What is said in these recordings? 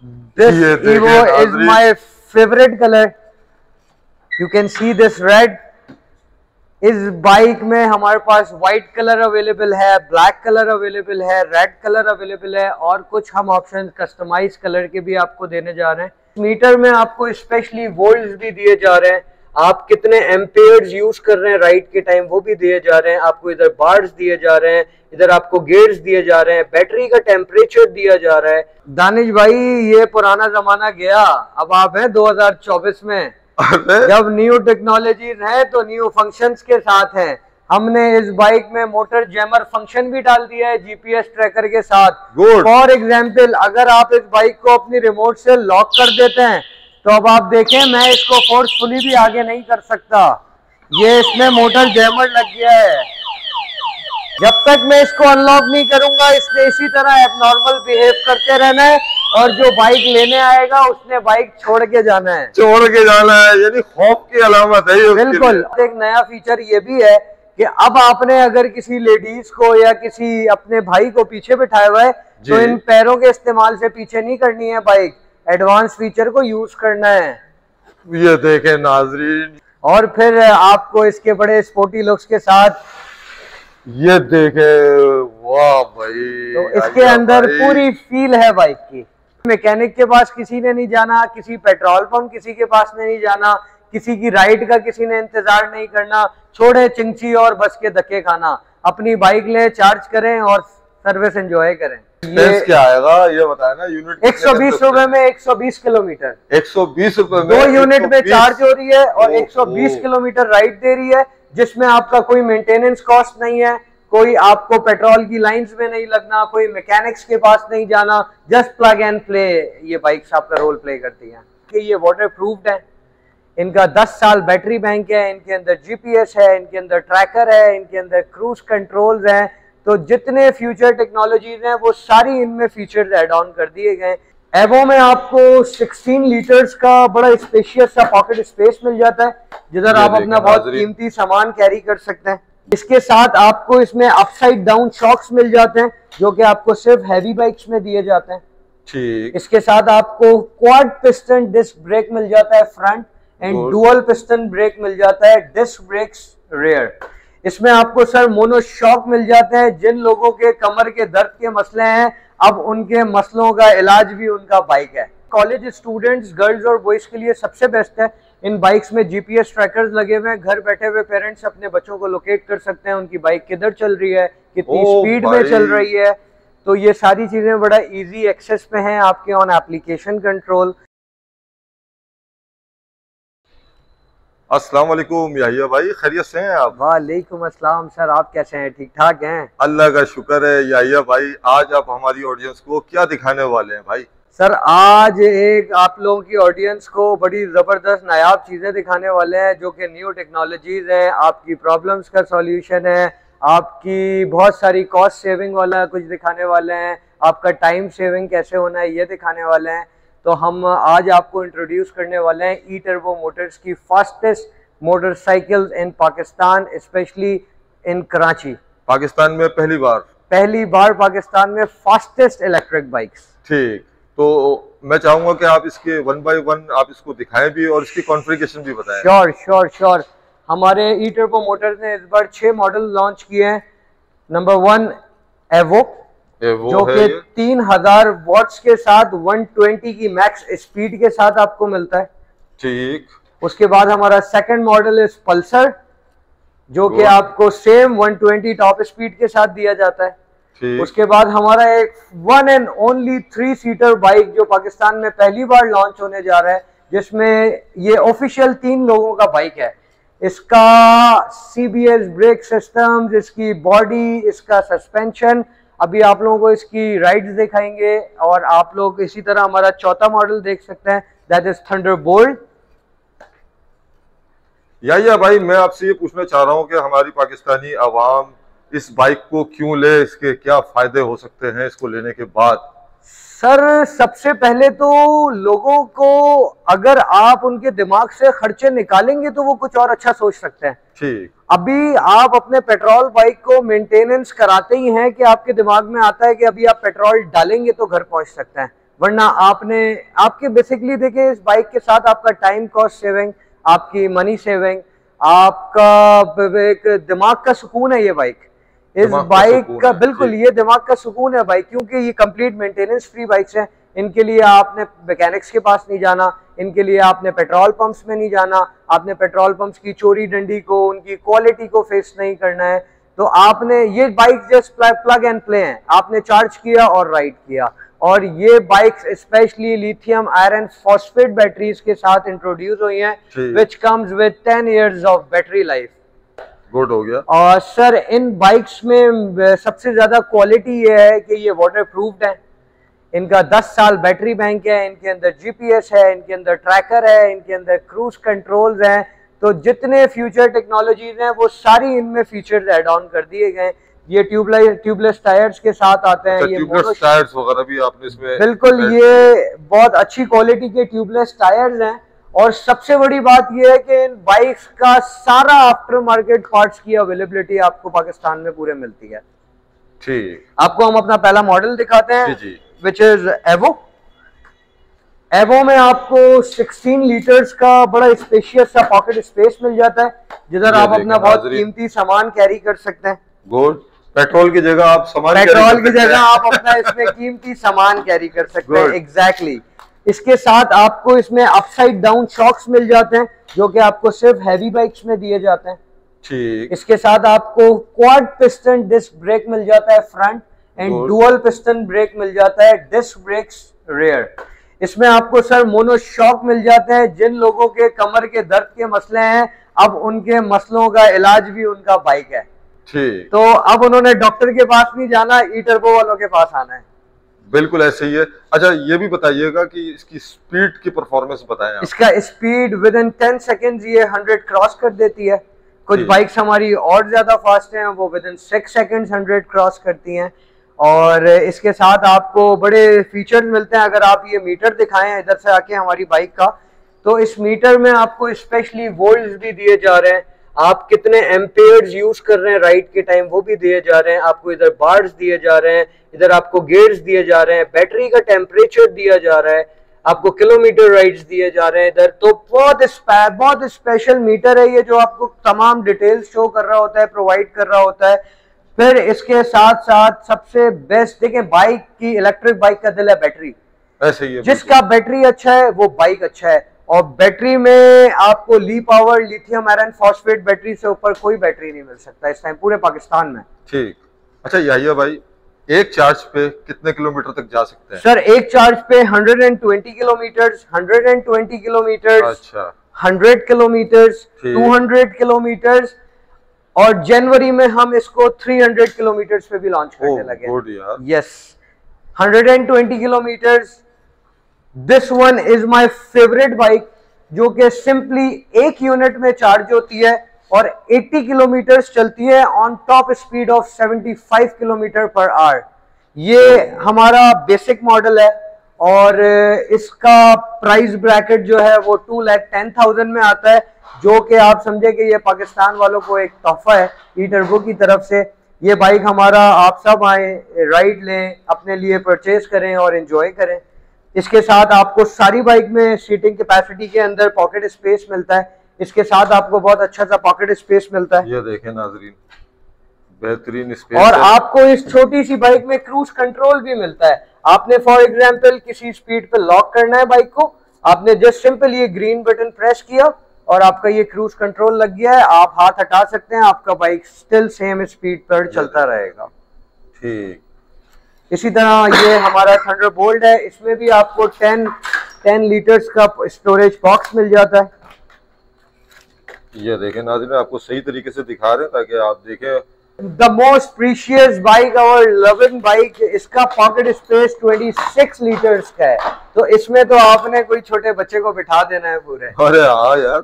This Evo is my favorite color. You can see this red. इस bike में हमारे पास white colour available है, black colour available है, red colour available है और कुछ हम ऑप्शन कस्टमाइज कलर के भी आपको देने जा रहे हैं। मीटर में आपको स्पेशली वोल्ट्स भी दिए जा रहे हैं, आप कितने एम्पेयर्स यूज कर रहे हैं राइड के टाइम वो भी दिए जा रहे हैं, आपको इधर बार्स दिए जा रहे हैं, इधर आपको गेयर्स दिए जा रहे हैं, बैटरी का टेम्परेचर दिया जा रहा है। दानिश भाई ये पुराना जमाना गया, अब आप हैं 2024 में, जब न्यू टेक्नोलॉजीज है तो न्यू फंक्शंस के साथ हैं। हमने इस बाइक में मोटर जैमर फंक्शन भी डाल दिया है जीपीएस ट्रैकर के साथ। फॉर एग्जांपल अगर आप इस बाइक को अपनी रिमोट से लॉक कर देते हैं तो अब आप देखें मैं इसको फोर्सफुली भी आगे नहीं कर सकता, ये इसमें मोटर जैमर लग गया है। जब तक मैं इसको अनलॉक नहीं करूंगा इसने इसी तरह एबनॉर्मल बिहेव करते रहना है और जो बाइक लेने आएगा उसने बाइक छोड़ के जाना है, यानी खौफ की अलामत है ये। बिल्कुल। एक नया फीचर ये भी है कि अब आपने अगर किसी लेडीज को या किसी अपने भाई को पीछे बिठाया हुआ है तो इन पैरों के इस्तेमाल से पीछे नहीं करनी है बाइक, एडवांस फीचर को यूज करना है। ये देखें नाजरीन, और फिर आपको इसके बड़े स्पोर्टी लुक्स के साथ ये देखे, वाह भाई, तो इसके अंदर पूरी फील है बाइक की। मैकेनिक के पास किसी ने नहीं जाना, किसी पेट्रोल पंप किसी के पास नहीं जाना, किसी की राइड का किसी ने इंतजार नहीं करना, छोड़े चिंची और बस के धक्के खाना, अपनी बाइक ले चार्ज करें और सर्विस एंजॉय करें। ये क्या आएगा ये बताया ना, यूनिट 120 रुपए में 120 किलोमीटर, 120 रुपए में 2 यूनिट में चार्ज हो रही है और 120 किलोमीटर राइड दे रही है, जिसमें आपका कोई मेंटेनेंस कॉस्ट नहीं है, कोई आपको पेट्रोल की लाइंस में नहीं लगना, कोई मैकेनिक्स के पास नहीं जाना, जस्ट प्लग एंड प्ले। ये बाइक्स आपका रोल प्ले करती हैं कि ये वाटर प्रूफ्ड है, इनका 10 साल बैटरी बैंक है, इनके अंदर जीपीएस है, इनके अंदर ट्रैकर है, इनके अंदर क्रूज कंट्रोल्स हैं, तो जितने फ्यूचर टेक्नोलॉजीज हैं वो सारी इनमें फीचर्स ऐड ऑन कर दिए गए। एवो में आपको 16 लीटर्स का बड़ा स्पेशियस सा पॉकेट स्पेस मिल जाता है, जिधर आप अपना बहुत कीमती सामान कैरी कर सकते हैं। इसके साथ आपको इसमें अपसाइड डाउन शॉक्स मिल जाते हैं जो कि आपको सिर्फ हैवी बाइक्स में दिए जाते हैं। ठीक। इसके साथ आपको क्वाड पिस्टन डिस्क ब्रेक मिल जाता है front and dual piston brake मिल जाता है डिस्क ब्रेक्स रेयर। इसमें आपको सर मोनो शॉक मिल जाते हैं, जिन लोगों के कमर के दर्द के मसले हैं अब उनके मसलों का इलाज भी उनका बाइक है। कॉलेज स्टूडेंट्स, गर्ल्स और बॉयज के लिए सबसे बेस्ट है। इन बाइक्स में जीपीएस ट्रैकर्स लगे हुए हैं, घर बैठे हुए पेरेंट्स अपने बच्चों को लोकेट कर सकते हैं उनकी बाइक किधर चल रही है, कितनी स्पीड में चल रही है, तो ये सारी चीजें बड़ा इजी एक्सेस में हैं आपके ऑन एप्लीकेशन कंट्रोल। अस्सलाम वालेकुम याहिया भाई, खैरियत से हैं आप? वालेकुम अस्सलाम सर, आप कैसे हैं? ठीक ठाक हैं? अल्लाह का शुक्र है। याहिया भाई आज आप हमारी ऑडियंस को क्या दिखाने वाले हैं भाई? सर आज एक आप लोगों की ऑडियंस को बड़ी ज़बरदस्त नायाब चीज़ें दिखाने वाले हैं जो कि न्यू टेक्नोलॉजीज़ हैं, आपकी प्रॉब्लम्स का सॉल्यूशन है, आपकी बहुत सारी कॉस्ट सेविंग वाला कुछ दिखाने वाले हैं, आपका टाइम सेविंग कैसे होना है ये दिखाने वाले हैं। तो हम आज आपको इंट्रोड्यूस करने वाले हैं ई टर्बो मोटर्स की fastest motorcycles in Pakistan, specially in Karachi. Pakistan में पहली बार पाकिस्तान में फास्टेस्ट इलेक्ट्रिक बाइक्स। ठीक, तो मैं चाहूंगा कि आप इसके 1 बाय 1 आप इसको दिखाएं भी और इसकी कॉन्फ़िगरेशन भी बताएं। श्योर। हमारे ई टर्बो मोटर्स ने इस बार 6 मॉडल लॉन्च किए हैं। नंबर 1 एवो जो कि 3000 वॉट्स के साथ 120 की मैक्स स्पीड के साथ आपको मिलता है। ठीक। उसके बाद हमारा सेकंड मॉडल है पल्सर जो कि आपको सेम 120 टॉप स्पीड के साथ दिया जाता है। उसके बाद हमारा एक 1 एंड ओनली 3 सीटर बाइक जो पाकिस्तान में पहली बार लॉन्च होने जा रहा है, जिसमें ये ऑफिशियल 3 लोगों का बाइक है। इसका सीबीएस ब्रेक सिस्टम, इसकी बॉडी, इसका सस्पेंशन, अभी आप लोगों को इसकी राइड्स दिखाएंगे और आप लोग इसी तरह हमारा चौथा मॉडल देख सकते हैं, दैट इज थंडरबोल्ट। याहिया भाई मैं आपसे ये पूछना चाह रहा हूँ कि हमारी पाकिस्तानी आवाम इस बाइक को क्यों ले, इसके क्या फायदे हो सकते हैं इसको लेने के बाद? सर सबसे पहले तो लोगों को अगर आप उनके दिमाग से खर्चे निकालेंगे तो वो कुछ और अच्छा सोच सकते हैं। ठीक। अभी आप अपने पेट्रोल बाइक को मेंटेनेंस कराते ही हैं कि आपके दिमाग में आता है कि अभी आप पेट्रोल डालेंगे तो घर पहुंच सकते हैं, वरना आपके बेसिकली देखें इस बाइक के साथ आपका टाइम कॉस्ट सेविंग, आपकी मनी सेविंग, आपका एक दिमाग का सुकून है ये बाइक। इस बाइक का बिल्कुल ये दिमाग का सुकून है बाइक, क्योंकि ये कंप्लीट मेंटेनेंस फ्री बाइक्स हैं। इनके लिए आपने मैकेनिक्स के पास नहीं जाना, इनके लिए आपने पेट्रोल पंप्स में नहीं जाना, आपने पेट्रोल पंप्स की चोरी डंडी को, उनकी क्वालिटी को फेस नहीं करना है। तो आपने ये bike just plug and play है, आपने चार्ज किया और राइड किया। और ये bikes specially lithium iron phosphate batteries के साथ इंट्रोड्यूस हुई हैं, which comes with 10 years of battery life. Good हो गया। और सर इन बाइक्स में सबसे ज्यादा क्वालिटी ये है कि ये वाटर प्रूफ्ड है, इनका 10 साल बैटरी बैंक है, इनके अंदर जीपीएस है, इनके अंदर ट्रैकर है, इनके अंदर क्रूज कंट्रोल्स हैं। तो जितने फ्यूचर टेक्नोलॉजीज हैं वो सारी इनमें फीचर्स ऐड ऑन कर दिए गए। ये ट्यूबलेस टायर्स के साथ आते हैं। ये ट्यूबलेस टायर्स वगैरह भी आपने इसमें बिल्कुल, ये बहुत अच्छी क्वालिटी के ट्यूबलेस टायर्स हैं। और सबसे बड़ी बात ये है कि इन बाइक्स का सारा आफ्टर मार्केट पार्ट्स की अवेलेबिलिटी आपको पाकिस्तान में पूरे मिलती है। ठीक, आपको हम अपना पहला मॉडल दिखाते हैं, विच इज एवो। एवो में आपको 16 लीटर्स का बड़ा स्पेशियस सा पॉकेट स्पेस मिल जाता है, जिधर आप अपना बहुत कीमती सामान कैरी कर सकते हैं। गुड। पेट्रोल की जगह आप सामान आप अपना इसमें कीमती सामान कैरी कर सकते हैं। एग्जैक्टली। इसके साथ आपको इसमें अपसाइड डाउन शॉक्स मिल जाते हैं, जो कि आपको सिर्फ हैवी बाइक्स में दिए जाते हैं। ठीक। इसके साथ आपको क्वाड पिस्टन डिस्क ब्रेक मिल जाता है front, and dual piston brake मिल जाता है डिस्क ब्रेक्स रेयर। इसमें आपको सर मोनो शॉक मिल जाते हैं। जिन लोगों के कमर के दर्द के मसले हैं, अब उनके मसलों का इलाज भी उनका बाइक है। ठीक। तो अब उन्होंने डॉक्टर के पास नहीं जाना, ई टर्बो वालों के पास आना है। बिल्कुल ऐसे ही है। अच्छा ये भी बताइएगा कि इसकी स्पीड की परफॉर्मेंस बताएं आप। इसका स्पीड विद इन 10 सेकेंड ये 100 क्रॉस कर देती है। कुछ बाइक्स हमारी और ज्यादा फास्ट हैं, वो विद इन 6 सेकेंड 100 क्रॉस करती हैं। और इसके साथ आपको बड़े फीचर्स मिलते हैं। अगर आप ये मीटर दिखाएं इधर से आके हमारी बाइक का, तो इस मीटर में आपको स्पेशली वोल्ट्स भी दिए जा रहे हैं, आप कितने एम्पेयर्स यूज कर रहे हैं राइड के टाइम वो भी दिए जा रहे हैं, आपको इधर बार्स दिए जा रहे हैं, इधर आपको गेयर्स दिए जा रहे हैं, बैटरी का टेम्परेचर दिया जा रहा है, आपको किलोमीटर राइड्स दिए जा रहे हैं इधर। तो बहुत स्पेशल मीटर है ये, जो आपको तमाम डिटेल्स शो कर रहा होता है, प्रोवाइड कर रहा होता है। फिर इसके साथ साथ सबसे बेस्ट देखें, बाइक की, इलेक्ट्रिक बाइक का दिल है बैटरी। ऐसे ही है, जिसका बैटरी अच्छा है वो बाइक अच्छा है। और बैटरी में आपको Li power lithium iron phosphate battery से ऊपर कोई बैटरी नहीं मिल सकता इस टाइम पूरे पाकिस्तान में। ठीक। अच्छा याहिया भाई, एक चार्ज पे कितने किलोमीटर तक जा सकते हैं? सर एक चार्ज पे 120 किलोमीटर, 120 किलोमीटर, अच्छा 100 किलोमीटर, 200 किलोमीटर, और जनवरी में हम इसको 300 किलोमीटर पे भी लॉन्च करने लगे। Yes, 120 kilometre. This one is my favourite bike, जो कि सिंपली 1 यूनिट में चार्ज होती है और 80 किलोमीटर चलती है on top speed of 75 kilometre per hour. ये हमारा बेसिक मॉडल है और इसका प्राइस ब्रैकेट जो है वो 2,10,000 में आता है, जो कि आप समझे कि ये पाकिस्तान वालों को एक तोहफा है ई टर्बो की तरफ से। ये बाइक हमारा, आप सब आए, राइड लें, अपने लिए परचेज करें और एंजॉय करें। इसके साथ आपको सारी बाइक में सीटिंग कैपेसिटी के अंदर पॉकेट स्पेस मिलता है। इसके साथ आपको बहुत अच्छा सा पॉकेट स्पेस मिलता है। ये देखें नाजरीन, बेहतरीन स्पेस। और आपको इस छोटी सी बाइक में क्रूज कंट्रोल भी मिलता है। आपने फॉर एग्जांपल किसी स्पीड पे लॉक करना है बाइक को, आपने जस्ट सिंपल ये ग्रीन बटन प्रेस किया और आपका ये क्रूज कंट्रोल लग गया है। आप हाथ हटा सकते हैं, आपका बाइक स्टिल सेम स्पीड पर चलता रहेगा। ठीक। इसी तरह ये हमारा थंडरबोल्ट है, इसमें भी आपको 10 लीटर्स का स्टोरेज बॉक्स मिल जाता है। ये देखें नाज़रीन, आपको सही तरीके से दिखा रहे हैं ताकि आप देखें। The most precious bike, our loving bike, इसका पॉकेट स्पेस 26 लीटर्स का है। तो इसमें तो आपने कोई छोटे बच्चे को बिठा देना है पूरे। अरे हाँ यार।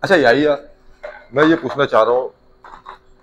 अच्छा याहिया, मैं ये पूछना चाह रहा हूँ,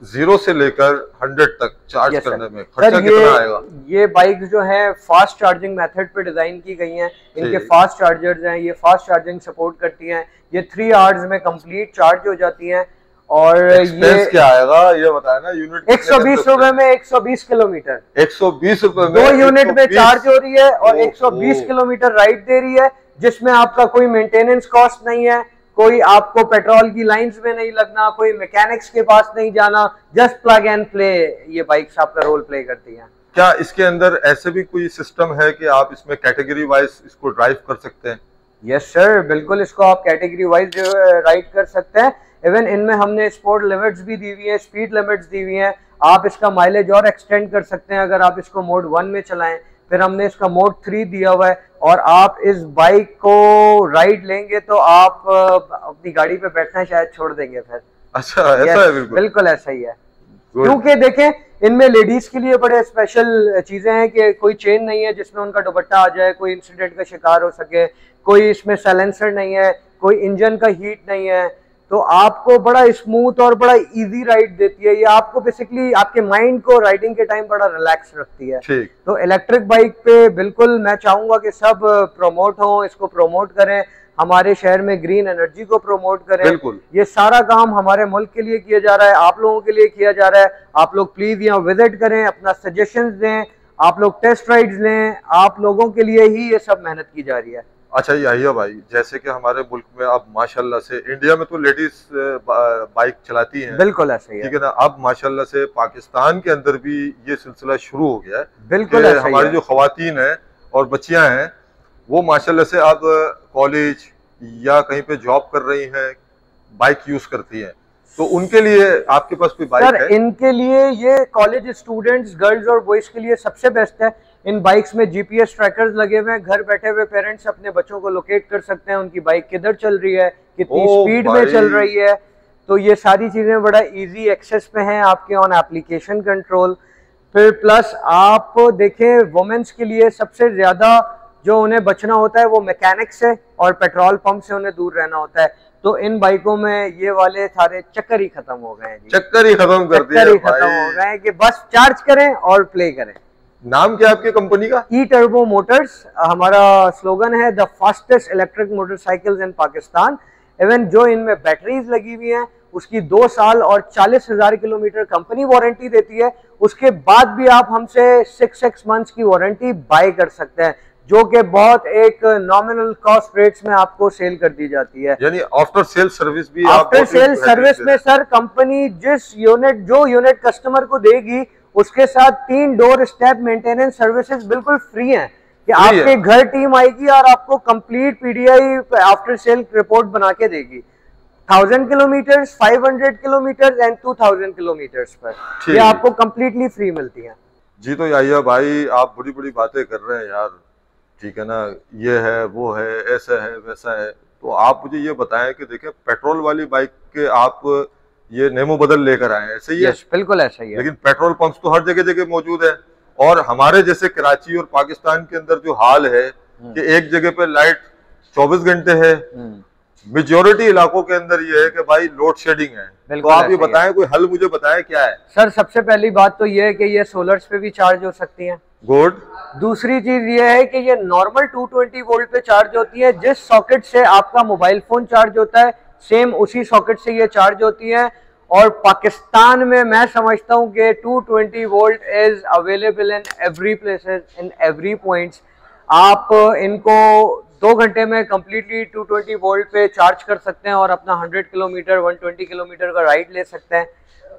0 से लेकर 100 तक चार्ज करने में खर्चा कितना आएगा? ये बाइक जो है फास्ट चार्जिंग मेथड पे डिजाइन की गई हैं। इनके फास्ट चार्जर्स हैं, ये फास्ट चार्जिंग सपोर्ट करती हैं। ये 3 आवर्स में कंप्लीट चार्ज हो जाती हैं। और ये क्या आएगा ये बताया ना, यूनिट 120 रुपए में 120 किलोमीटर, 120 रुपए में 2 यूनिट में चार्ज हो रही है और 120 ओहो। किलोमीटर राइड दे रही है, जिसमें आपका कोई मेंटेनेंस कॉस्ट नहीं है, कोई आपको पेट्रोल की लाइंस में नहीं लगना, कोई मैकेनिक्स के पास नहीं जाना, जस्ट प्लग एंड प्ले ये बाइक्स आपका रोल प्ले करती हैं। क्या इसके अंदर ऐसे भी कोई सिस्टम है कि आप इसमें कैटेगरी वाइज इसको ड्राइव कर सकते हैं? यस सर, बिल्कुल इसको आप कैटेगरी वाइज राइड कर सकते हैं। इवन इनमें हमने स्पोर्ट लिमिट्स भी दी हुई है, स्पीड लिमिट्स दी हुई हैं, आप इसका माइलेज और एक्सटेंड कर सकते हैं अगर आप इसको मोड 1 में चलाएं। फिर हमने इसका मोड 3 दिया हुआ है, और आप इस बाइक को राइड लेंगे तो आप अपनी गाड़ी पे बैठना शायद छोड़ देंगे फिर। अच्छा ऐसा है? बिल्कुल ऐसा ही है, क्योंकि देखें इनमें लेडीज के लिए बड़े स्पेशल चीजें हैं कि कोई चेन नहीं है जिसमें उनका दुपट्टा आ जाए, कोई इंसिडेंट का शिकार हो सके, कोई इसमें साइलेंसर नहीं है, कोई इंजन का हीट नहीं है, तो आपको बड़ा स्मूथ और बड़ा इजी राइड देती है। ये आपको बेसिकली आपके माइंड को राइडिंग के टाइम बड़ा रिलैक्स रखती है। तो इलेक्ट्रिक बाइक पे बिल्कुल मैं चाहूंगा कि सब प्रमोट हो, इसको प्रमोट करें, हमारे शहर में ग्रीन एनर्जी को प्रमोट करें। बिल्कुल ये सारा काम हमारे मुल्क के लिए किया जा रहा है, आप लोगों के लिए किया जा रहा है। आप लोग प्लीज यहाँ विजिट करें, अपना सजेशंस दें, आप लोग टेस्ट राइड्स लें, आप लोगों के लिए ही ये सब मेहनत की जा रही है। अच्छा याहिया भाई, जैसे कि हमारे मुल्क में अब माशाल्लाह से, इंडिया में तो लेडीज बाइक चलाती हैं, बिल्कुल ऐसा ही है, ठीक है ना, अब माशाल्लाह से पाकिस्तान के अंदर भी ये सिलसिला शुरू हो गया है। बिल्कुल ऐसा ही हमारी जो खवातीन हैं और बच्चियां हैं वो माशाल्लाह से अब कॉलेज या कहीं पे जॉब कर रही हैं, बाइक यूज करती हैं, तो उनके लिए आपके पास कोई बाइक है? इनके लिए ये कॉलेज स्टूडेंट्स, गर्ल्स और बॉयज के लिए सबसे बेस्ट है। इन बाइक्स में जीपीएस ट्रैकर्स लगे हुए हैं, घर बैठे हुए पेरेंट्स अपने बच्चों को लोकेट कर सकते हैं उनकी बाइक किधर चल रही है, कितनी स्पीड में चल रही है। तो ये सारी चीजें बड़ा इजी एक्सेस में हैं आपके ऑन एप्लीकेशन कंट्रोल। फिर प्लस आप देखें वुमेन्स के लिए सबसे ज्यादा जो उन्हें बचना होता है वो मैकेनिक से और पेट्रोल पंप से उन्हें दूर रहना होता है। तो इन बाइकों में ये वाले सारे चक्कर ही खत्म हो गए हैं जी। चक्कर ही खत्म कर दिया, चक्कर ही खत्म हो गए हैं कि बस चार्ज करें और प्ले करें। नाम क्या आपकी कंपनी का? ई टर्बो मोटर्स हमारा स्लोगन है, the fastest electric motorcycles in Pakistan. Even जो इनमें बैटरीज लगी हुई हैं उसकी 2 साल और 40,000 किलोमीटर कंपनी वारंटी देती है। उसके बाद भी आप हमसे 6 मंथ्स की वारंटी बाय कर सकते हैं, जो कि बहुत एक नॉमिनल कॉस्ट रेट्स में आपको सेल कर दी जाती है। यानी आफ्टर सेल सर्विस भी? आफ्टर सेल सर्विस में सर कंपनी जिस यूनिट कस्टमर को देगी उसके साथ 3 डोर स्टेप मेंटेनेंस सर्विसेज बिल्कुल फ्री हैं, कि आपके घर टीम आएगी और आपको complete PDI after sale report बना के देगी। 1000 किलोमीटर, 500 किलोमीटर एंड 2000 किलोमीटर पर ये आपको कंप्लीटली फ्री मिलती है जी। तो याहिया भाई आप बड़ी बड़ी बातें कर रहे हैं यार, ठीक है ना, ये है वो है, ऐसा है वैसा है, तो आप मुझे ये बताएं कि देखें पेट्रोल वाली बाइक के आप ये नेमो बदल लेकर आए, ऐसे ही है? बिल्कुल ऐसा ही है, लेकिन पेट्रोल पंप्स तो हर जगह जगह मौजूद है, और हमारे जैसे कराची और पाकिस्तान के अंदर जो हाल है कि एक जगह पे लाइट 24 घंटे है, मेजॉरिटी इलाकों के अंदर ये है कि भाई लोड शेडिंग है। तो आप ये बताएं, कोई हल मुझे बताएं क्या है? सर सबसे पहली बात तो ये है कि ये सोलर्स पे भी चार्ज हो सकती हैं। गुड। दूसरी चीज ये है कि ये नॉर्मल 220 वोल्ट पे चार्ज होती है, जिस सॉकेट से आपका मोबाइल फोन चार्ज होता है सेम उसी सॉकेट से ये चार्ज होती है। और पाकिस्तान में मैं समझता हूँ कि 220 volt is available in every places, in every points. आप इनको 2 घंटे में कंप्लीटली 220 वोल्ट पे चार्ज कर सकते हैं और अपना 100 किलोमीटर 120 किलोमीटर का राइड ले सकते हैं।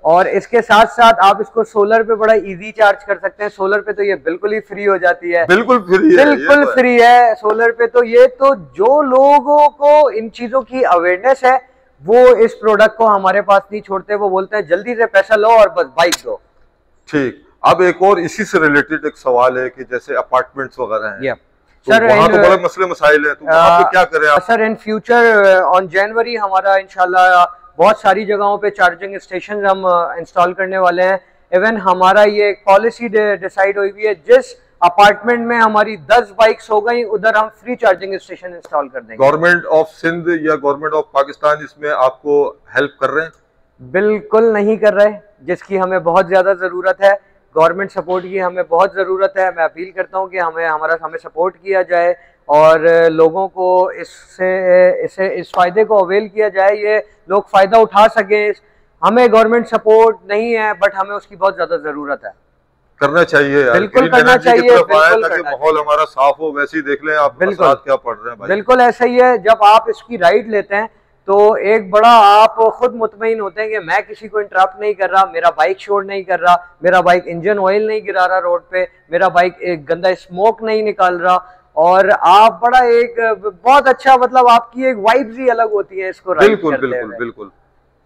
और इसके साथ साथ आप इसको सोलर पे बड़ा इजी चार्ज कर सकते हैं। सोलर पे तो ये बिल्कुल ही फ्री हो जाती है, बिल्कुल फ्री है, बिल्कुल फ्री है सोलर पे। तो ये तो जो लोगों को इन चीजों की अवेयरनेस है वो इस प्रोडक्ट को हमारे पास नहीं छोड़ते, वो बोलते हैं जल्दी से पैसा लो और बस बाइक दो। ठीक, अब एक और इसी से रिलेटेड एक सवाल है कि जैसे अपार्टमेंट्स वगैरह हैं, तो सर वहाँ तो बड़े मसले मसाइल है, तो वहाँ पे क्या करें आप? Sir in future on January हमारा इंशाल्लाह बहुत सारी जगहों पे चार्जिंग स्टेशन हम इंस्टॉल करने वाले हैं। इवन हमारा ये एक पॉलिसी डिसाइड हुई हुई है, जिस अपार्टमेंट में हमारी 10 बाइक्स हो गई उधर हम फ्री चार्जिंग स्टेशन इंस्टॉल कर देंगे। गवर्नमेंट ऑफ सिंध या गवर्नमेंट ऑफ पाकिस्तान इसमें आपको हेल्प कर रहे हैं? बिल्कुल नहीं कर रहे, जिसकी हमें बहुत ज्यादा जरूरत है। गवर्नमेंट सपोर्ट की हमें बहुत ज़रूरत है। मैं अपील करता हूँ कि हमें सपोर्ट किया जाए और लोगों को इस फ़ायदे को अवेल किया जाए, ये लोग फ़ायदा उठा सकें। हमें गवर्नमेंट सपोर्ट नहीं है, बट हमें उसकी बहुत ज्यादा जरूरत है। करना चाहिए यार, बिल्कुल करना चाहिए, ताकि माहौल हमारा साफ हो। वैसे ही देख लें आप साथ क्या पढ़ रहे हैं भाई। बिल्कुल ऐसा ही है, जब आप इसकी राइड लेते हैं तो एक बड़ा आप खुद मुतमईन होते हैं कि मैं किसी को इंटरप्ट नहीं कर रहा, मेरा बाइक शोर नहीं कर रहा, मेरा बाइक इंजन ऑयल नहीं गिरा रहा रोड पे, मेरा बाइक एक गंदा स्मोक नहीं निकाल रहा, और आप बड़ा एक बहुत अच्छा, मतलब आपकी एक वाइब्स ही अलग होती है इसको राइड बिल्कुल करते बिल्कुल बिल्कुल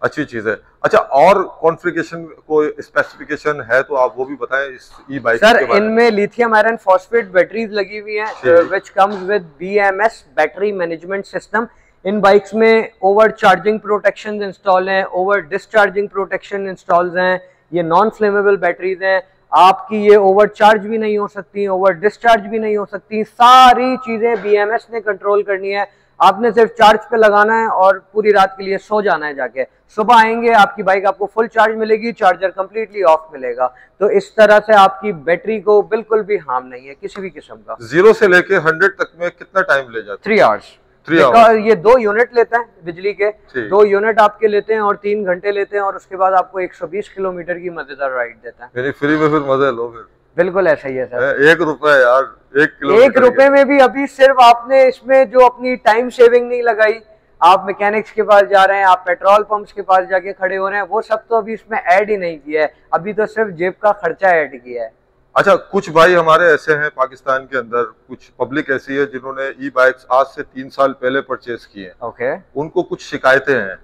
अच्छी चीज है। अच्छा, और कॉन्फ़िगरेशन को स्पेसिफिकेशन है तो आप वो भी बताएं इस ई बाइक के बारे में। इनमें लिथियम आयरन फॉस्फेट बैटरीज लगी हुई हैं, which comes with BMS battery management system. In bikes में ओवर चार्जिंग प्रोटेक्शन इंस्टॉल हैं, ओवर डिस्चार्जिंग प्रोटेक्शन इंस्टॉल्स हैं, ये नॉन फ्लेमेबल बैटरीज हैं, आपकी ये ओवर चार्ज भी नहीं हो सकती, ओवर डिस्चार्ज भी नहीं हो सकती, सारी चीजें BMS ने कंट्रोल करनी है। आपने सिर्फ चार्ज पे लगाना है और पूरी रात के लिए सो जाना है जाके, सुबह आएंगे आपकी बाइक आपको फुल चार्ज मिलेगी, चार्जर कंप्लीटली ऑफ मिलेगा। तो इस तरह से आपकी बैटरी को बिल्कुल भी हार्म नहीं है किसी भी किस्म का। 0 से लेके 100 तक में कितना टाइम ले जाता है? 3 आवर्स। ये 2 यूनिट लेते हैं बिजली के, 2 यूनिट आपके लेते हैं और 3 घंटे लेते हैं, और उसके बाद आपको 120 किलोमीटर की मजेदार राइड देता है। फ्री में फिर मजे लो फिर। बिल्कुल ऐसा ही है सर। 1 रुपए यार, 1 रुपए में भी अभी सिर्फ आपने इसमें जो अपनी टाइम सेविंग नहीं लगाई, आप मैकेनिक्स के पास जा रहे हैं, आप पेट्रोल पंप्स के पास जाके खड़े हो रहे हैं, वो सब तो अभी इसमें ऐड ही नहीं किया है, अभी तो सिर्फ जेब का खर्चा ऐड किया है। अच्छा, कुछ भाई हमारे ऐसे हैं पाकिस्तान के अंदर, कुछ पब्लिक ऐसी है जिन्होंने ई बाइक्स आज से 3 साल पहले परचेज किए हैं। ओके। उनको कुछ शिकायतें हैं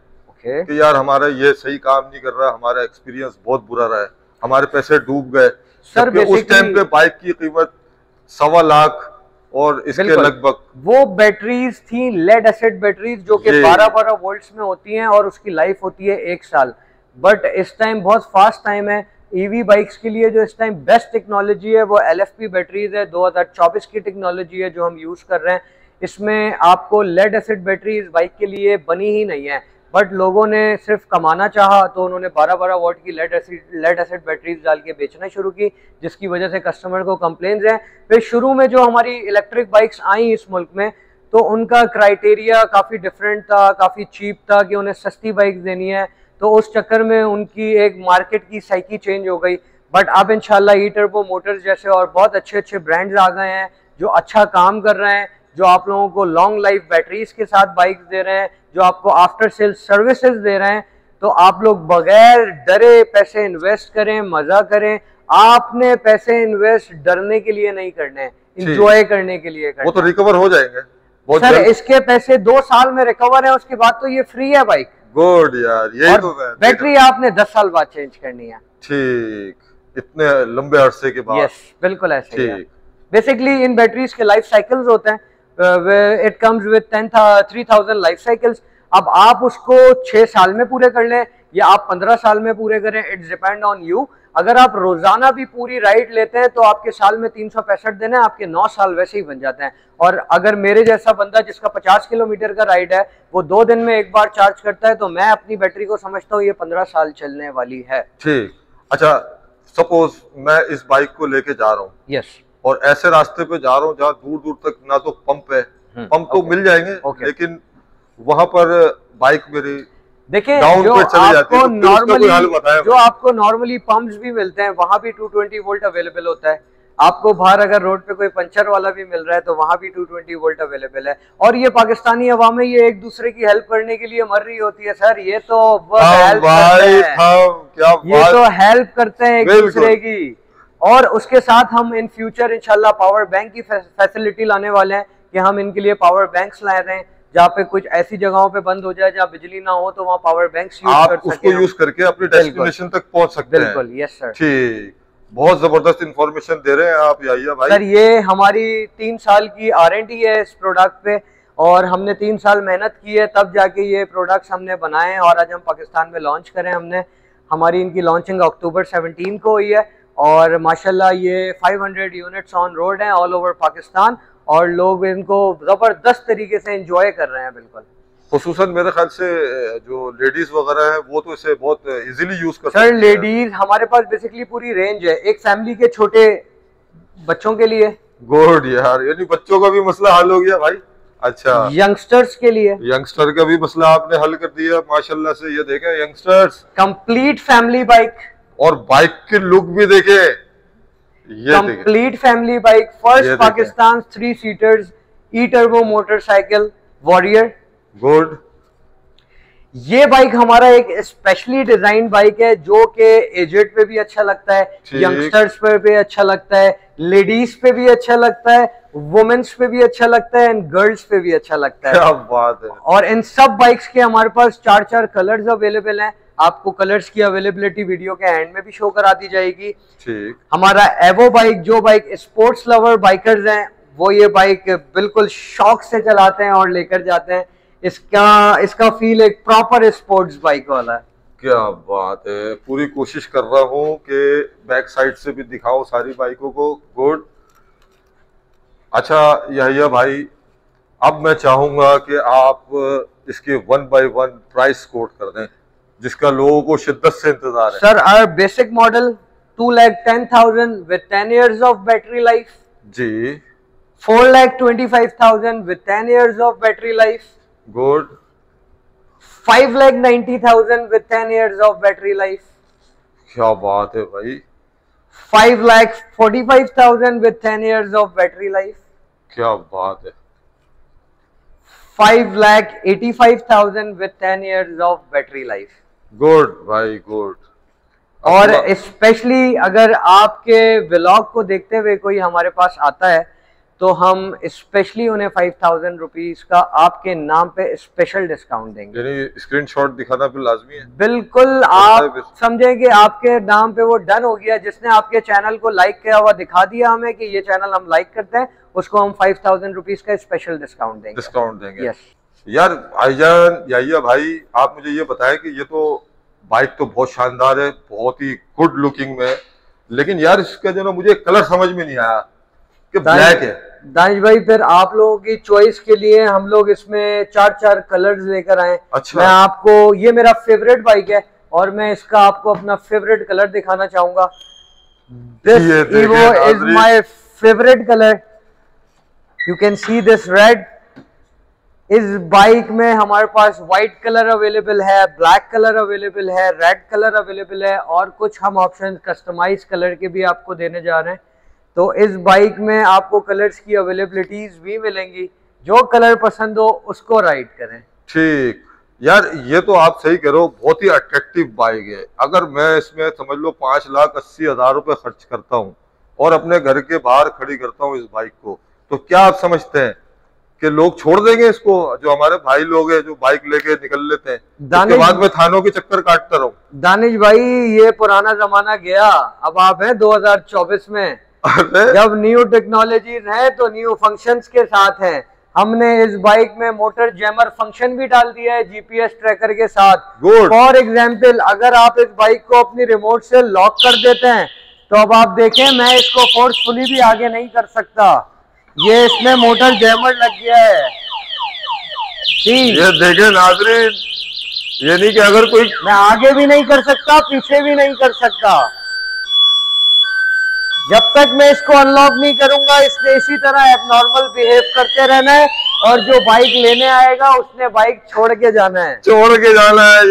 कि यार हमारा ये सही काम नहीं कर रहा, हमारा एक्सपीरियंस बहुत बुरा रहा है, हमारे पैसे डूब गए। सर उस टाइम पे बाइक की कीमत 1.25 लाख और इसके लगभग वो बैटरीज थी लेड एसिड बैटरीज, जो कि 12-12 वोल्ट्स में होती हैं और उसकी लाइफ होती है 1 साल। बट इस टाइम बहुत फास्ट टाइम है ईवी बाइक्स के लिए। जो इस टाइम बेस्ट टेक्नोलॉजी है वो LFP बैटरीज है, 2024 की टेक्नोलॉजी है जो हम यूज कर रहे हैं। इसमें आपको लेड एसिड बैटरी इस बाइक के लिए बनी ही नहीं है, बट लोगों ने सिर्फ कमाना चाहा तो उन्होंने 12-12 वॉट की लेड एसिड बैटरीज डाल के बेचना शुरू की, जिसकी वजह से कस्टमर को कंप्लेंट्स हैं। फिर शुरू में जो हमारी इलेक्ट्रिक बाइक्स आई इस मुल्क में, तो उनका क्राइटेरिया काफ़ी डिफरेंट था, काफ़ी चीप था कि उन्हें सस्ती बाइक्स देनी है, तो उस चक्कर में उनकी एक मार्केट की साइकी चेंज हो गई। बट अब इंशाल्लाह ई-टर्बो मोटर्स जैसे और बहुत अच्छे अच्छे ब्रांड्स आ गए हैं जो अच्छा काम कर रहे हैं, जो आप लोगों को लॉन्ग लाइफ बैटरीज के साथ बाइक्स दे रहे हैं, जो आपको आफ्टर सेल सर्विसेज दे रहे हैं। तो आप लोग बगैर डरे पैसे इन्वेस्ट करें, मजा करें। आपने पैसे इन्वेस्ट डरने के लिए नहीं करने, इंजॉय करने के लिए करने। वो तो रिकवर हो जाएंगे सर, इसके पैसे 2 साल में रिकवर है, उसके बाद तो ये फ्री है बाइक। गुड यार, यही तो बैटरी आपने 10 साल बाद चेंज करनी है। ठीक, इतने लंबे अरसे के बाद। यस, बिल्कुल ऐसे ही है। बेसिकली इन बैटरीज के लाइफ साइकिल्स होते हैं, it comes with 3000 life cycles. अब आप उसको 6 साल में पूरे कर लें या आप 15 साल में पूरे करें, इट्स डिपेंड ऑन यू। अगर आप रोजाना भी पूरी राइड लेते हैं तो आपके साल में 365 दिन है, आपके 9 साल वैसे ही बन जाते हैं। और अगर मेरे जैसा बंदा जिसका 50 किलोमीटर का राइड है वो 2 दिन में एक बार चार्ज करता है, तो मैं अपनी बैटरी को समझता हूँ ये 15 साल चलने वाली है। ठीक। अच्छा, सपोज मैं इस बाइक को लेके जा रहा हूँ, यस, और ऐसे रास्ते पे जा रहा हूँ जहाँ दूर दूर तक ना तो पंप है, पंप तो मिल जाएंगे, लेकिन वहां पर बाइक मेरी देखिए जो आपको नॉर्मली पंप्स भी मिलते हैं वहां भी 220 वोल्ट अवेलेबल होता है। आपको बाहर अगर रोड पे कोई पंचर वाला भी मिल रहा है तो वहां भी 220 वोल्ट अवेलेबल है। और ये पाकिस्तानी अवाम है, ये एक दूसरे की हेल्प करने के लिए मर रही होती है। सर ये तो हेल्प करते हैं एक दूसरे की। और उसके साथ हम इन फ्यूचर इंशाल्लाह पावर बैंक की फैसिलिटी लाने वाले हैं कि हम इनके लिए पावर बैंक्स ला रहे हैं, जहाँ पे कुछ ऐसी जगहों पे बंद हो जाए जहाँ बिजली ना हो तो वहाँ पावर बैंक्स यूज कर सकते हैं, यूज करके अपने डेस्टिनेशन तक पहुंच सकते हैं। बिल्कुल, यस सर। ठीक, बहुत जबरदस्त इंफॉर्मेशन दे रहे हैं आप याहिया भाई। सर ये हमारी 3 साल की R&D है इस प्रोडक्ट पे, और हमने 3 साल मेहनत की है तब जाके ये प्रोडक्ट्स हमने बनाए हैं और आज हम पाकिस्तान में लॉन्च करें। हमारी इनकी लॉन्चिंग अक्टूबर 17 को हुई है और माशाल्लाह ये 500 यूनिट्स ऑन रोड हैं ऑल ओवर पाकिस्तान, और लोग इनको जबरदस्त तरीके से एंजॉय कर रहे हैं। बिल्कुल, खुसूसन मेरे ख्याल से जो लेडीज वगैरह है वो तो इसे बहुत इजीली यूज कर सकते हैं। सर लेडीज हमारे पास बेसिकली पूरी रेंज है, एक फैमिली के छोटे बच्चों के लिए। गुड यार, यानी बच्चों का भी मसला हल हो गया भाई। अच्छा, यंगस्टर्स के लिए। यंगस्टर का भी मसला आपने हल कर दिया माशाल्लाह से। ये देखें यंगस्टर्स, कंप्लीट फैमिली बाइक, और बाइक की लुक भी देखे, ये complete family bike, first Pakistan 3 seaters E turbo motorcycle warrior. Good. ये बाइक हमारा एक स्पेशली डिजाइन बाइक है जो कि एजेड पे भी अच्छा लगता है, यंगस्टर्स पे भी अच्छा लगता है, लेडीज पे भी अच्छा लगता है, वुमेन्स पे भी अच्छा लगता है एंड गर्ल्स पे भी अच्छा लगता है। क्या बात है। और इन सब बाइक्स के हमारे पास 4 कलर्स अवेलेबल हैं। आपको कलर्स की अवेलेबिलिटी वीडियो के एंड में भी शो करा दी जाएगी। ठीक। हमारा एवो बाइक, जो बाइक स्पोर्ट्स लवर बाइकर्स हैं वो ये बाइक बिल्कुल शौक से चलाते हैं और लेकर जाते हैं। इसका फील एक प्रॉपर स्पोर्ट्स बाइक वाला है। क्या बात है। पूरी कोशिश कर रहा हूँ कि बैक साइड से भी दिखाऊं सारी बाइकों को। गुड। अच्छा यहिया भाई, अब मैं चाहूंगा कि आप इसके 1 बाय 1 प्राइस कोट कर दें जिसका लोगों को शिद्दत से इंतजार है। Sir, our basic model 2,10,000 with 10 years of battery life। जी। 4,25,000 with 10 years of battery life। Good. 5,90,000 with 10 years of battery life। क्या बात है भाई। 5,45,000 with 10 years of battery life। क्या बात है। 5,85,000 with 10 years of battery life। Good भाई, good. और स्पेशली अगर आपके व्लॉग को देखते हुए कोई हमारे पास आता है तो हम स्पेशली उन्हें 5,000 रुपीज का आपके नाम पे स्पेशल डिस्काउंट देंगे। यानी स्क्रीनशॉट दिखाना भी लाजमी है। बिल्कुल, आप समझें कि आपके नाम पे वो डन हो गया। जिसने आपके चैनल को लाइक किया हुआ दिखा दिया हमें कि ये चैनल हम लाइक करते हैं, उसको हम 5,000 रुपीज का स्पेशल डिस्काउंट देंगे। यस। यार भाईजान, याहिया भाई, आप मुझे ये बताएं कि ये तो बाइक तो बहुत शानदार है, बहुत ही गुड लुकिंग में, लेकिन यार इसका जो ना मुझे कलर समझ में नहीं आया कि ब्लैक है। दानिश भाई, फिर आप लोगों की चॉइस के लिए हम लोग इसमें 4 कलर्स लेकर आए। अच्छा। मैं आपको, ये मेरा फेवरेट बाइक है और मैं इसका आपको अपना फेवरेट कलर दिखाना चाहूंगा। This Evo is my favorite color। You can see this red। इस बाइक में हमारे पास व्हाइट कलर अवेलेबल है, ब्लैक कलर अवेलेबल है, रेड कलर अवेलेबल है और कुछ हम ऑप्शन कस्टमाइज कलर के भी आपको देने जा रहे हैं। तो इस बाइक में आपको कलर्स की अवेलेबिलिटीज भी मिलेंगी। जो कलर पसंद हो उसको राइड करें। ठीक। यार ये तो आप सही कह रहे हो, बहुत ही अट्रैक्टिव बाइक है। अगर मैं इसमें समझ लो 5,80,000 रुपए खर्च करता हूँ और अपने घर के बाहर खड़ी करता हूँ इस बाइक को, तो क्या आप समझते हैं कि लोग छोड़ देंगे इसको? जो हमारे भाई लोग हैं जो बाइक लेके निकल लेते हैं, उसके बाद में थानों के चक्कर काटता रहूं। दानिश भाई, ये पुराना जमाना गया, अब आप हैं 2024 में। जब न्यू टेक्नोलॉजीज है तो न्यू फंक्शंस के साथ है। हमने इस बाइक में मोटर जैमर फंक्शन भी डाल दिया है जीपीएस ट्रैकर के साथ। फॉर एग्जाम्पल, अगर आप इस बाइक को अपनी रिमोट से लॉक कर देते हैं तो अब आप देखें, मैं इसको फोर्सफुली भी आगे नहीं कर सकता, ये इसमें मोटर जैमर लग गया है। ये देखे नाज़रीन, ये नहीं कि अगर कोई, मैं आगे भी नहीं कर सकता, पीछे भी नहीं कर सकता। जब तक मैं इसको अनलॉक नहीं करूंगा, इसने इसी तरह एबनॉर्मल बिहेव करते रहना है और जो बाइक लेने आएगा उसने बाइक छोड़ के जाना है।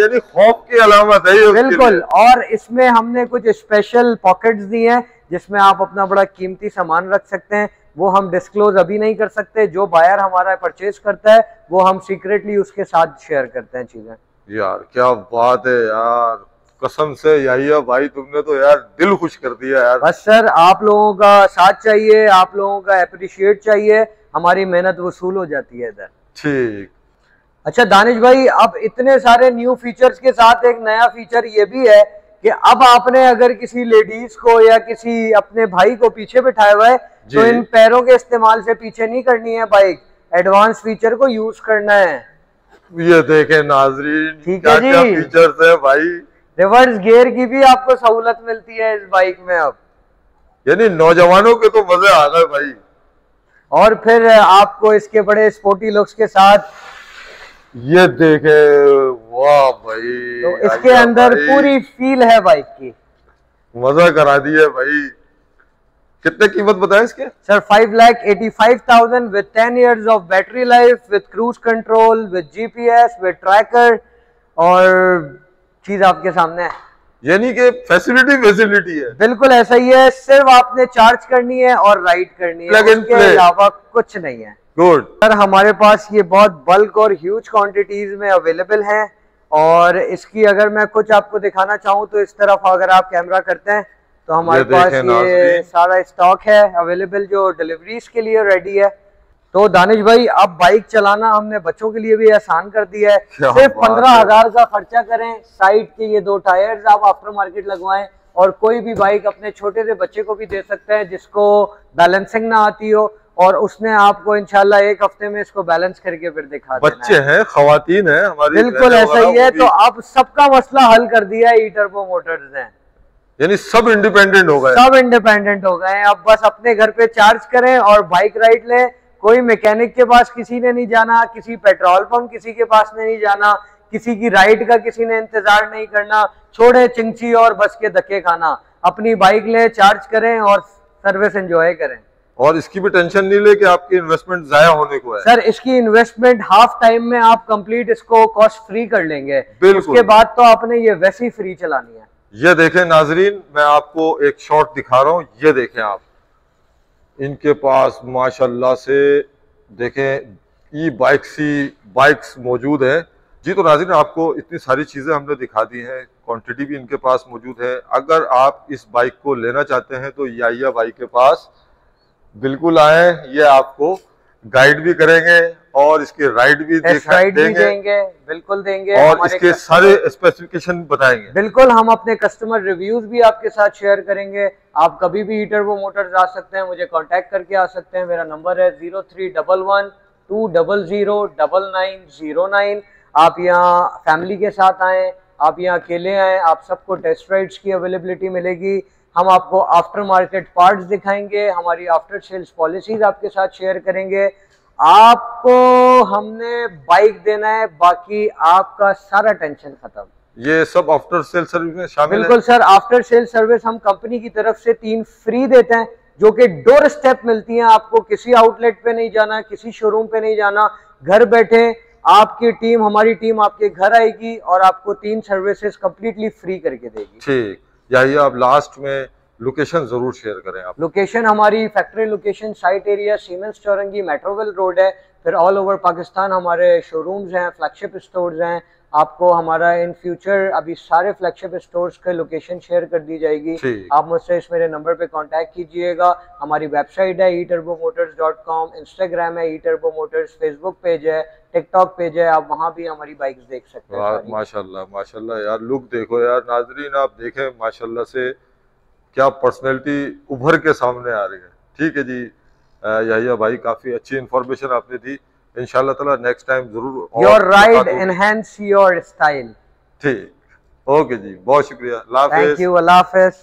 यानी खौफ की अलामत है ये। बिल्कुल। और इसमें हमने कुछ स्पेशल पॉकेट्स दी हैं जिसमें आप अपना बड़ा कीमती सामान रख सकते हैं। वो हम डिस्क्लोज अभी नहीं कर सकते। जो बायर हमारा परचेज करता है वो हम सीक्रेटली उसके साथ शेयर करते हैं चीजें। यार क्या बात है यार, कसम से याहिया भाई, तुमने तो यार दिल खुश कर दिया यार। बस सर, आप लोगों का साथ चाहिए, आप लोगों का अप्रिशिएट चाहिए, हमारी मेहनत वसूल हो जाती है इधर। ठीक। अच्छा दानिश भाई, अब इतने सारे न्यू फीचर्स के साथ एक नया फीचर ये भी है कि अब आपने अगर किसी लेडीज को या किसी अपने भाई को पीछे बिठाया हुआ है तो इन पैरों के इस्तेमाल से पीछे नहीं करनी है बाइक, एडवांस फीचर को यूज करना है। ये देखें नाजरीन, ठीक है जी, क्या फीचर्स है भाई। रिवर्स गियर की भी आपको सहूलत मिलती है इस बाइक में अब। यानी नौजवानों के तो मजे आ गए भाई। और फिर आपको इसके बड़े स्पोर्टी लुक्स के साथ ये देखे, वाह भाई, तो इसके अंदर पूरी फील है बाइक की। मजा करा दिया भाई। कितने कीमत बताएं इसके? Sir 5,85,000 with 10 years of battery life, with cruise control, with GPS, with tracker, और चीज आपके सामने है। यानी कि फैसिलिटी है। बिल्कुल ऐसा ही है, सिर्फ आपने चार्ज करनी है और राइड करनी है, उसके अलावा कुछ नहीं है। गुड सर हमारे पास ये बहुत बल्क और ह्यूज क्वांटिटीज में अवेलेबल है, और इसकी अगर मैं कुछ आपको दिखाना चाहूँ तो इस तरफ अगर आप कैमरा करते हैं तो हमारे पास ये सारा स्टॉक है अवेलेबल जो डिलीवरीज के लिए रेडी है। तो दानिश भाई, अब बाइक चलाना हमने बच्चों के लिए भी आसान कर दिया है। सिर्फ 15,000 का खर्चा करें, साइड के ये 2 टायर्स आप आफ्टर मार्केट लगवाएं, और कोई भी बाइक अपने छोटे से बच्चे को भी दे सकते हैं जिसको बैलेंसिंग ना आती हो, और उसने आपको इंशाल्लाह 1 हफ्ते में इसको बैलेंस करके फिर दिखा देना। बच्चे हैं, खवातीन हैं हमारी, बिल्कुल ऐसा ही है। तो अब सबका मसला हल कर दिया है ई-टर्बो मोटर्स ने, यानी सब इंडिपेंडेंट हो गए, सब इंडिपेंडेंट हो गए। अब बस अपने घर पे चार्ज करें और बाइक राइड लें। कोई मैकेनिक के पास किसी ने नहीं जाना, किसी पेट्रोल पंप किसी के पास नहीं जाना, किसी की राइड का किसी ने इंतजार नहीं करना, छोड़े चिंची और बस के धक्के खाना। अपनी बाइक ले, चार्ज करें और सर्विस एंजॉय करें, और इसकी भी टेंशन नहीं ले कि आपकी इन्वेस्टमेंट जाया होने को है। सर इसकी इन्वेस्टमेंट हाफ टाइम में आप कंप्लीट इसको कॉस्ट फ्री कर लेंगे, उसके बाद तो आपने ये वैसे ही फ्री चलानी है। ये देखें नाजरीन, मैं आपको एक शॉट दिखा रहा हूँ, ये देखें आप, इनके पास माशाल्लाह से देखें ई बाइक्स मौजूद है जी। तो नाज़रीन, आपको इतनी सारी चीज़ें हमने दिखा दी हैं, क्वांटिटी भी इनके पास मौजूद है। अगर आप इस बाइक को लेना चाहते हैं तो याहिया भाई के पास बिल्कुल आए, ये आपको गाइड भी करेंगे और इसके राइड भी देंगे, बिल्कुल देंगे, और इसके सारे स्पेसिफिकेशन बताएंगे। बिल्कुल, हम अपने कस्टमर रिव्यूज भी आपके साथ शेयर करेंगे। आप कभी भी ई-टर्बो मोटर्स आ सकते हैं, मुझे कांटेक्ट करके आ सकते हैं। मेरा नंबर है 0311 200 9909। आप यहाँ फैमिली के साथ आएँ, आप यहाँ अकेले आएँ, आप सबको टेस्ट राइड्स की अवेलेबिलिटी मिलेगी। हम आपको आफ्टर मार्केट पार्ट्स दिखाएंगे, हमारी आफ्टर सेल्स पॉलिसीज आपके साथ शेयर करेंगे। आपको हमने बाइक देना है, बाकी आपका सारा टेंशन खत्म। ये सब आफ्टर सेल सर्विस में शामिल है? बिल्कुल सर, आफ्टर सेल सर्विस हम कंपनी की तरफ से 3 फ्री देते हैं, जो कि डोर स्टेप मिलती हैं। आपको किसी आउटलेट पे नहीं जाना, किसी शोरूम पे नहीं जाना, घर बैठे आपकी टीम, हमारी टीम आपके घर आएगी और आपको 3 सर्विसेज कंप्लीटली फ्री करके देगी। ठीक, यही आप लास्ट में लोकेशन जरूर शेयर करें। आप लोकेशन हमारी factory location site area Siemens Chowrangi Metroville road है। फिर ऑल ओवर पाकिस्तान हमारे शोरूम्स हैं, फ्लैगशिप स्टोर्स हैं। आपको हमारा इन फ्यूचर अभी सारे फ्लैगशिप स्टोर्स के लोकेशन शेयर कर दी जाएगी। आप मुझसे इस मेरे नंबर पे कांटेक्ट कीजिएगा। हमारी वेबसाइट है eTurboMotors.com, इंस्टाग्राम है eTurbo Motors, फेसबुक पेज है, टिकटॉक पेज है, आप वहाँ भी हमारी बाइक्स देख सकते हैं। माशाल्लाह माशाल्लाह यार, लुक देखो यार नाजरीन, आप देखें माशाल्लाह से क्या पर्सनैलिटी उभर के सामने आ रही है। ठीक है जी, याहिया भाई काफी अच्छी इंफॉर्मेशन आपने दी। इंशाल्लाह ताला नेक्स्ट टाइम जरूर your ride enhance your style. ठीक, ओके जी, बहुत शुक्रिया, अल्लाह हाफिज़। थैंक यू, अल्लाह हाफिज़।